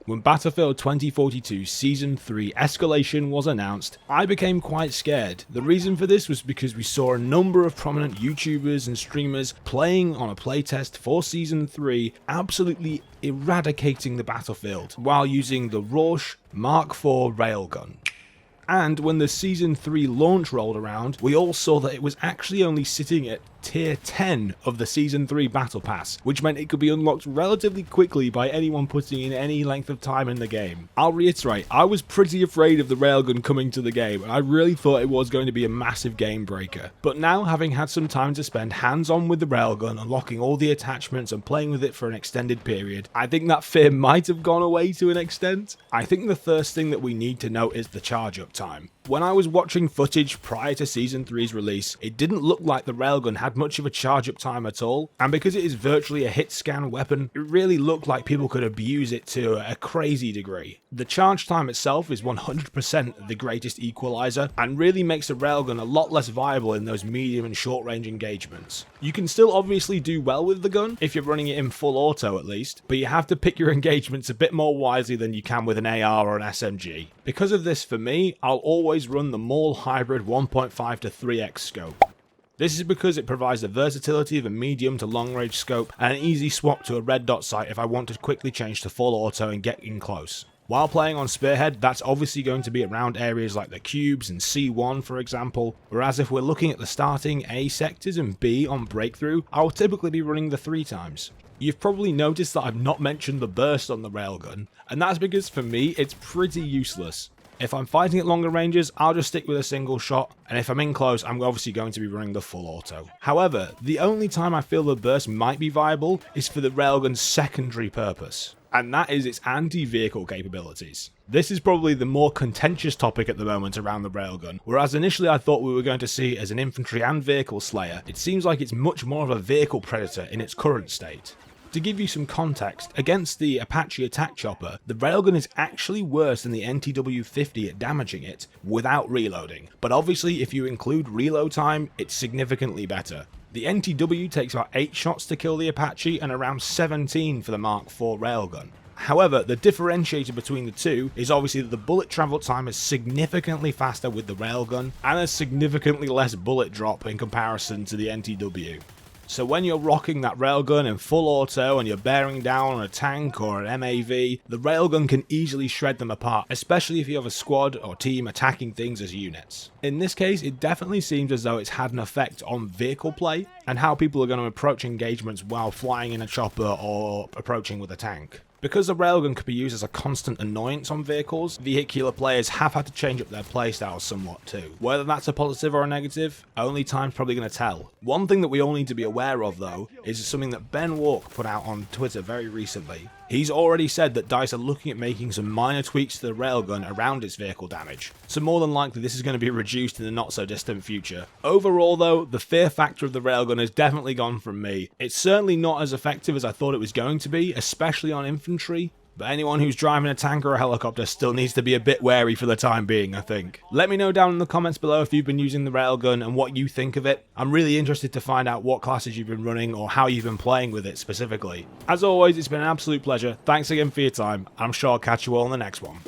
When Battlefield 2042 Season 3 Escalation was announced, I became quite scared. The reason for this was because we saw a number of prominent YouTubers and streamers playing on a playtest for Season 3, absolutely eradicating the battlefield while using the Rorsch Mk.4 Railgun. And when the Season 3 launch rolled around, we all saw that it was actually only sitting at tier 10 of the Season 3 Battle Pass, which meant it could be unlocked relatively quickly by anyone putting in any length of time in the game. I'll reiterate, I was pretty afraid of the Railgun coming to the game, and I really thought it was going to be a massive game breaker. But now, having had some time to spend hands-on with the Railgun, unlocking all the attachments and playing with it for an extended period, I think that fear might have gone away to an extent. I think the first thing that we need to note is the charge-up time. When I was watching footage prior to Season 3's release, it didn't look like the Railgun had much of a charge-up time at all, and because it is virtually a hit-scan weapon, it really looked like people could abuse it to a crazy degree. The charge time itself is 100% the greatest equalizer, and really makes the Railgun a lot less viable in those medium and short-range engagements. You can still obviously do well with the gun, if you're running it in full auto at least, but you have to pick your engagements a bit more wisely than you can with an AR or an SMG. Because of this, for me, I'll always run the Maul Hybrid 1.5 to 3x scope. This is because it provides the versatility of a medium to long range scope and an easy swap to a red dot sight if I want to quickly change to full auto and get in close. While playing on Spearhead, that's obviously going to be around areas like the cubes and C1 for example, whereas if we're looking at the starting A sectors and B on Breakthrough, I'll typically be running the 3 times. You've probably noticed that I've not mentioned the burst on the Railgun, and that's because for me it's pretty useless. If I'm fighting at longer ranges, I'll just stick with a single shot, and if I'm in close, I'm obviously going to be running the full auto. However, the only time I feel the burst might be viable is for the Railgun's secondary purpose, and that is its anti-vehicle capabilities. This is probably the more contentious topic at the moment around the Railgun, whereas initially I thought we were going to see it as an infantry and vehicle slayer, it seems like it's much more of a vehicle predator in its current state. To give you some context, against the Apache attack chopper, the Railgun is actually worse than the NTW-50 at damaging it without reloading, but obviously if you include reload time, it's significantly better. The NTW takes about 8 shots to kill the Apache and around 17 for the Mk.4 Railgun. However, the differentiator between the two is obviously that the bullet travel time is significantly faster with the Railgun and there's significantly less bullet drop in comparison to the NTW. So when you're rocking that Railgun in full auto and you're bearing down on a tank or an MAV, the Railgun can easily shred them apart, especially if you have a squad or team attacking things as units. In this case, it definitely seems as though it's had an effect on vehicle play and how people are going to approach engagements while flying in a chopper or approaching with a tank. Because the Railgun could be used as a constant annoyance on vehicles, vehicular players have had to change up their playstyles somewhat too. Whether that's a positive or a negative, only time's probably going to tell. One thing that we all need to be aware of though, is something that Ben Walk put out on Twitter very recently. He's already said that DICE are looking at making some minor tweaks to the Railgun around its vehicle damage, so more than likely this is going to be reduced in the not so distant future. Overall though, the fear factor of the Railgun has definitely gone from me. It's certainly not as effective as I thought it was going to be, especially on infantry, but anyone who's driving a tank or a helicopter still needs to be a bit wary for the time being, I think. Let me know down in the comments below if you've been using the Railgun and what you think of it. I'm really interested to find out what classes you've been running or how you've been playing with it specifically. As always, it's been an absolute pleasure. Thanks again for your time. I'm sure I'll catch you all in the next one.